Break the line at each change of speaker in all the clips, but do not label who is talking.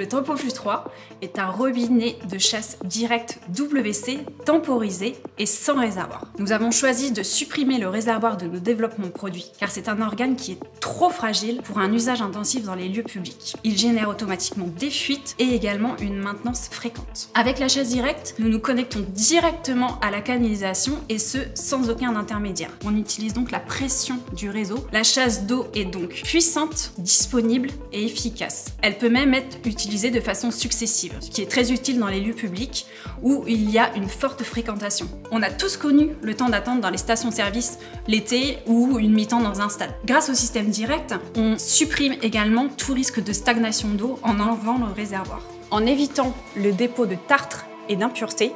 Le Tempoflux 3 est un robinet de chasse direct WC temporisé et sans réservoir. Nous avons choisi de supprimer le réservoir de nos développements produits car c'est un organe qui est trop fragile pour un usage intensif dans les lieux publics. Il génère automatiquement des fuites et également une maintenance fréquente. Avec la chasse directe, nous nous connectons directement à la canalisation et ce sans aucun intermédiaire. On utilise donc la pression du réseau. La chasse d'eau est donc puissante, disponible et efficace. Elle peut même être utilisée de façon successive, ce qui est très utile dans les lieux publics où il y a une forte fréquentation. On a tous connu le temps d'attente dans les stations-service l'été ou une mi-temps dans un stade. Grâce au système direct, on supprime également tout risque de stagnation d'eau en enlevant le réservoir. En évitant le dépôt de tartre et d'impuretés,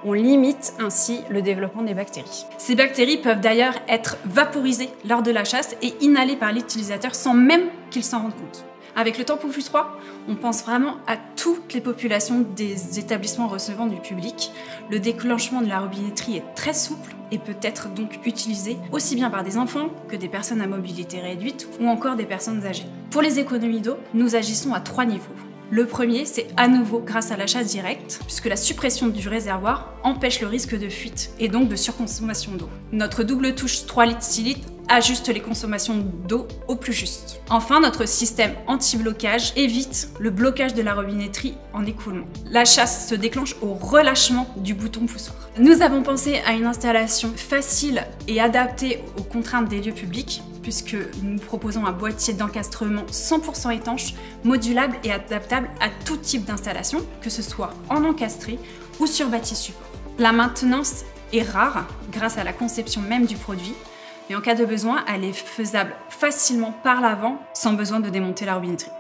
on limite ainsi le développement des bactéries. Ces bactéries peuvent d'ailleurs être vaporisées lors de la chasse et inhalées par l'utilisateur sans même qu'il s'en rende compte. Avec le Tempoflux 3, on pense vraiment à toutes les populations des établissements recevant du public. Le déclenchement de la robinetterie est très souple et peut être donc utilisé aussi bien par des enfants que des personnes à mobilité réduite ou encore des personnes âgées. Pour les économies d'eau, nous agissons à 3 niveaux. Le premier, c'est à nouveau grâce à la chasse directe, puisque la suppression du réservoir empêche le risque de fuite et donc de surconsommation d'eau. Notre double touche 3 litres 6 litres ajuste les consommations d'eau au plus juste. Enfin, notre système anti-blocage évite le blocage de la robinetterie en écoulement. La chasse se déclenche au relâchement du bouton poussoir. Nous avons pensé à une installation facile et adaptée aux contraintes des lieux publics, puisque nous proposons un boîtier d'encastrement 100% étanche, modulable et adaptable à tout type d'installation, que ce soit en encastré ou sur bâti support. La maintenance est rare grâce à la conception même du produit, mais en cas de besoin, elle est faisable facilement par l'avant sans besoin de démonter la robinetterie.